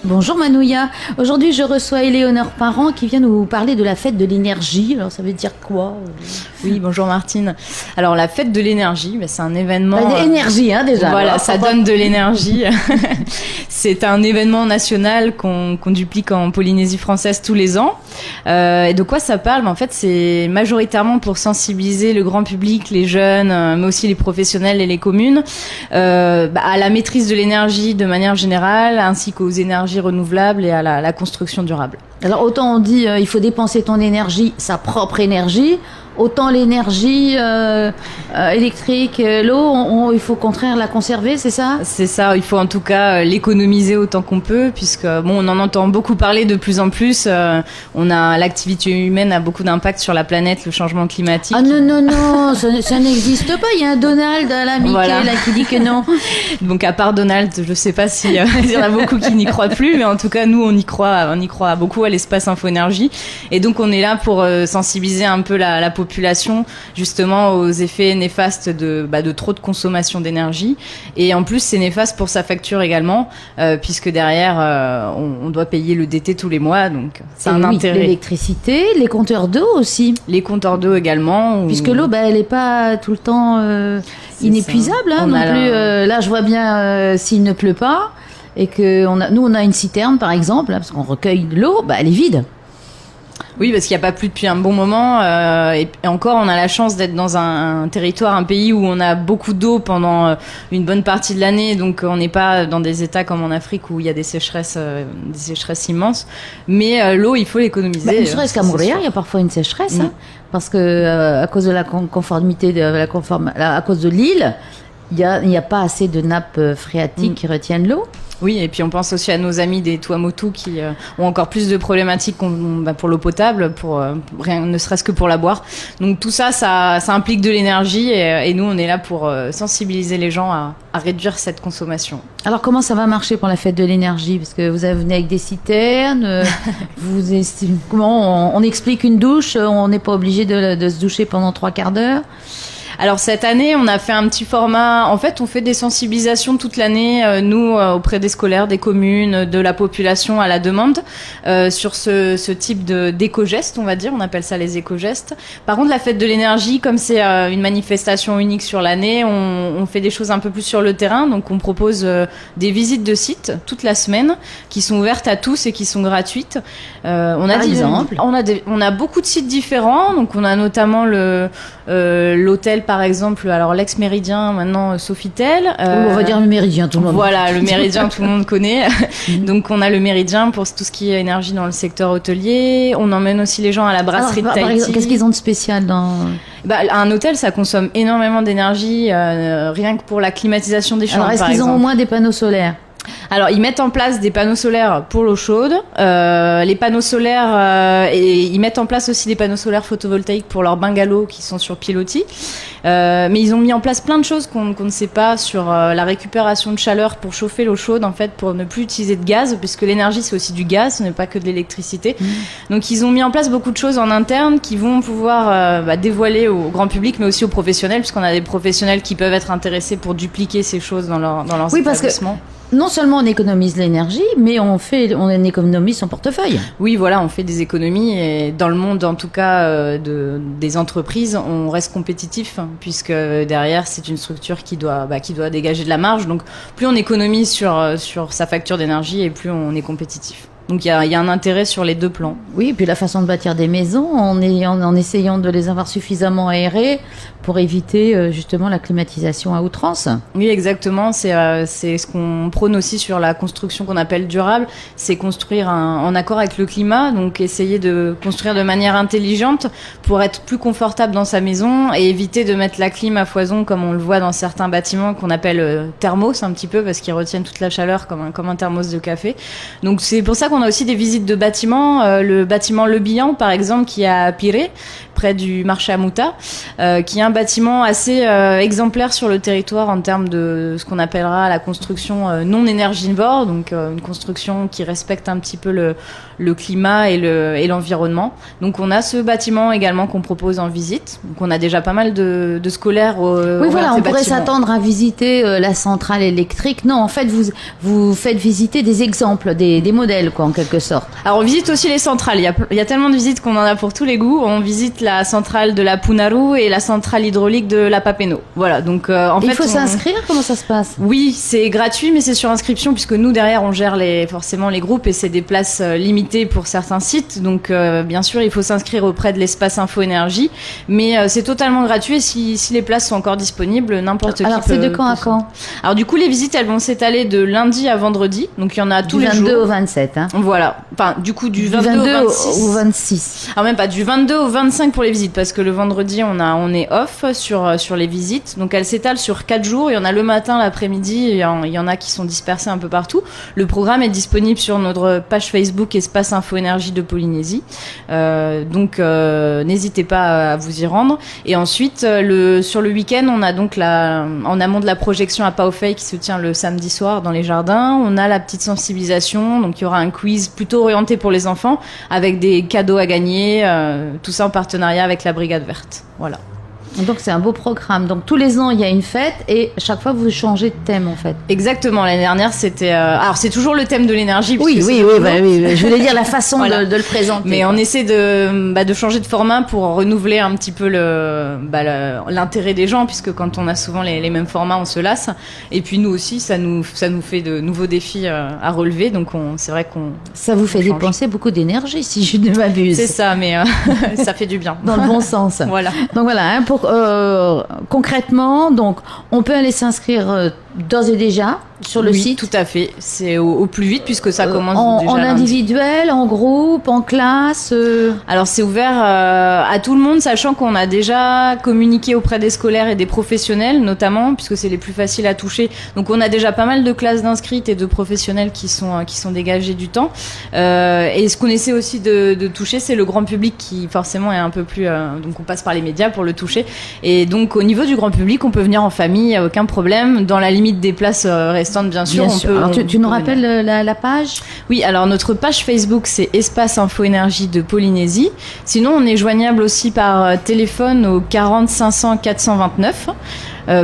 Bonjour Manouya, aujourd'hui je reçois Éléonore Parent qui vient nous parler de la fête de l'énergie. Alors ça veut dire quoi? Oui, bonjour Martine. Alors la fête de l'énergie, c'est un événement... L'énergie déjà. Voilà, alors, ça donne de l'énergie. C'est un événement national qu'on duplique en Polynésie française tous les ans. Et de quoi ça parle? En fait, c'est majoritairement pour sensibiliser le grand public, les jeunes, mais aussi les professionnels et les communes, à la maîtrise de l'énergie de manière générale, ainsi qu'aux énergies renouvelables et à la construction durable. Alors autant on dit il faut dépenser ton énergie, sa propre énergie, autant l'énergie électrique, l'eau, il faut au contraire la conserver, c'est ça? C'est ça, il faut en tout cas l'économiser autant qu'on peut, puisque on en entend beaucoup parler de plus en plus. L'activité humaine a beaucoup d'impact sur la planète, le changement climatique. Ah non, ça n'existe pas. Il y a un Donald à la Mickey voilà. Là, qui dit que non. Donc à part Donald, je sais pas si il y en a beaucoup qui n'y croient plus, mais en tout cas nous on y croit beaucoup à l'espace Infoénergie, et donc on est là pour sensibiliser un peu la population justement aux effets néfastes de trop de consommation d'énergie, et en plus c'est néfaste pour sa facture également, puisque derrière on doit payer le DT tous les mois, donc c'est un intérêt. L'électricité, les compteurs d'eau aussi. Les compteurs d'eau également. Puisque l'eau, elle n'est pas tout le temps inépuisable non plus. Là, je vois bien s'il ne pleut pas et que nous on a une citerne par exemple, parce qu'on recueille de l'eau, elle est vide. Oui, parce qu'il n'y a pas plu depuis un bon moment, et encore on a la chance d'être dans un territoire, un pays où on a beaucoup d'eau pendant une bonne partie de l'année, donc on n'est pas dans des états comme en Afrique où il y a des sécheresses immenses, mais l'eau il faut l'économiser. Ne serait-ce qu'à Montréal, il y a parfois une sécheresse, parce que à cause de la conformité, à cause de l'île, il n'y a pas assez de nappes phréatiques qui retiennent l'eau. Oui, et puis on pense aussi à nos amis des Tuamotu qui ont encore plus de problématiques pour l'eau potable, rien, ne serait-ce que pour la boire. Donc tout ça, ça implique de l'énergie, et nous on est là pour sensibiliser les gens à réduire cette consommation. Alors comment ça va marcher pour la fête de l'énergie? Parce que vous venez avec des citernes, comment on explique une douche? On n'est pas obligé de se doucher pendant 3 quarts d'heure? Alors cette année, on a fait un petit format. En fait, on fait des sensibilisations toute l'année, nous, auprès des scolaires, des communes, de la population à la demande, sur ce type d'éco-gestes, on va dire. On appelle ça les éco-gestes. Par contre, la fête de l'énergie, comme c'est une manifestation unique sur l'année, on fait des choses un peu plus sur le terrain. Donc, on propose des visites de sites toute la semaine, qui sont ouvertes à tous et qui sont gratuites. On a beaucoup de sites différents. Donc, on a notamment l'hôtel, par exemple, alors l'ex-Méridien, maintenant Sofitel. On va dire le Méridien, tout le monde. Voilà, le Méridien, tout le monde connaît. Donc on a le Méridien pour tout ce qui est énergie dans le secteur hôtelier. On emmène aussi les gens à la brasserie de Tahiti. Qu'est-ce qu'ils ont de spécial dans... un hôtel, ça consomme énormément d'énergie, rien que pour la climatisation des chambres. Alors est-ce qu'ils ont au moins des panneaux solaires? Alors, ils mettent en place des panneaux solaires pour l'eau chaude. Les panneaux solaires, et ils mettent en place aussi des panneaux solaires photovoltaïques pour leurs bungalows qui sont sur pilotis. Mais ils ont mis en place plein de choses qu'on ne sait pas sur la récupération de chaleur pour chauffer l'eau chaude, en fait, pour ne plus utiliser de gaz, puisque l'énergie, c'est aussi du gaz, ce n'est pas que de l'électricité. Donc, ils ont mis en place beaucoup de choses en interne qui vont pouvoir dévoiler au grand public, mais aussi aux professionnels, puisqu'on a des professionnels qui peuvent être intéressés pour dupliquer ces choses dans leurs établissements. Non seulement on économise l'énergie, mais on économise son portefeuille. Oui, voilà, on fait des économies, et dans le monde, en tout cas, des entreprises, on reste compétitif, puisque derrière, c'est une structure qui doit dégager de la marge. Donc, plus on économise sur sa facture d'énergie, et plus on est compétitif. Donc il y a un intérêt sur les deux plans. Oui, et puis la façon de bâtir des maisons, en essayant de les avoir suffisamment aérées pour éviter justement la climatisation à outrance. Oui, exactement. C'est ce qu'on prône aussi sur la construction qu'on appelle durable. C'est construire en accord avec le climat, donc essayer de construire de manière intelligente pour être plus confortable dans sa maison et éviter de mettre la clim à foison comme on le voit dans certains bâtiments qu'on appelle thermos un petit peu, parce qu'ils retiennent toute la chaleur comme un thermos de café. Donc c'est pour ça qu'on a aussi des visites de bâtiments. Le bâtiment Le Bihan, par exemple, qui est à Pirée, près du marché à Mouta, qui est un bâtiment assez exemplaire sur le territoire en termes de ce qu'on appellera la construction non énergivore, donc une construction qui respecte un petit peu le climat et l'environnement. Donc on a ce bâtiment également qu'on propose en visite. Donc on a déjà pas mal de scolaires. Oui, voilà, on pourrait s'attendre à visiter la centrale électrique. Non, en fait, vous faites visiter des exemples, des modèles, quoi, en quelque sorte. Alors on visite aussi les centrales. Il y a tellement de visites qu'on en a pour tous les goûts. On visite la centrale de la Punaru et la centrale hydraulique de la Papeno. Voilà. Donc en fait, il faut s'inscrire. Comment ça se passe? Oui, c'est gratuit, mais c'est sur inscription puisque nous derrière on gère forcément les groupes et c'est des places limitées pour certains sites. Donc bien sûr, il faut s'inscrire auprès de l'espace Info Énergie, mais c'est totalement gratuit. Et si les places sont encore disponibles, n'importe qui peut. Alors c'est de quand à quand? Alors du coup, les visites elles vont s'étaler de lundi à vendredi. Donc il y en a tous les jours. Du 22 au 27. Hein. Voilà. Enfin, du coup, du 22 au 26. Alors même pas, du 22 au 25 pour les visites, parce que le vendredi, on est off sur les visites. Donc elles s'étalent sur 4 jours. Il y en a le matin, l'après-midi, il y en a qui sont dispersés un peu partout. Le programme est disponible sur notre page Facebook Espace Info Énergie de Polynésie. Donc n'hésitez pas à vous y rendre. Et ensuite, sur le week-end, on a donc en amont de la projection à Paofei qui se tient le samedi soir dans les jardins. On a la petite sensibilisation. Donc il y aura un quiz plutôt orienté pour les enfants avec des cadeaux à gagner. Tout ça en partenariat avec la Brigade Verte. Voilà. Donc c'est un beau programme. Donc tous les ans il y a une fête et chaque fois vous changez de thème en fait. Exactement. L'année dernière c'était. Alors c'est toujours le thème de l'énergie. Oui. Je voulais dire la façon voilà. de le présenter. Mais on essaie de changer de format pour renouveler un petit peu l'intérêt des gens, puisque quand on a souvent les mêmes formats on se lasse. Et puis nous aussi ça nous fait de nouveaux défis à relever. Donc c'est vrai qu'on. Ça vous fait dépenser beaucoup d'énergie si je ne m'abuse. C'est ça, mais ça fait du bien. Dans le bon sens. Voilà. Donc voilà. Hein, concrètement, donc on peut aller s'inscrire d'ores et déjà sur le site. Tout à fait. C'est au plus vite puisque ça commence déjà en individuel, en groupe, en classe. Alors c'est ouvert à tout le monde, sachant qu'on a déjà communiqué auprès des scolaires et des professionnels, notamment puisque c'est les plus faciles à toucher. Donc on a déjà pas mal de classes d'inscrites et de professionnels qui sont dégagés du temps. Et ce qu'on essaie aussi de toucher, c'est le grand public qui forcément est un peu plus. Donc on passe par les médias pour le toucher. Et donc au niveau du grand public, on peut venir en famille, aucun problème, dans la limite des places restantes, bien sûr. Alors, tu nous rappelles la page? Oui, alors notre page Facebook, c'est Espace Info Énergie de Polynésie. Sinon, on est joignable aussi par téléphone au 40 500 429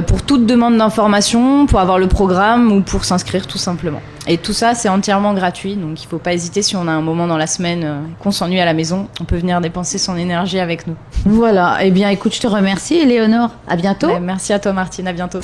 pour toute demande d'information, pour avoir le programme ou pour s'inscrire tout simplement. Et tout ça, c'est entièrement gratuit, donc il ne faut pas hésiter si on a un moment dans la semaine qu'on s'ennuie à la maison, on peut venir dépenser son énergie avec nous. Voilà, eh bien écoute, je te remercie Éléonore, à bientôt. Merci à toi Martine, à bientôt.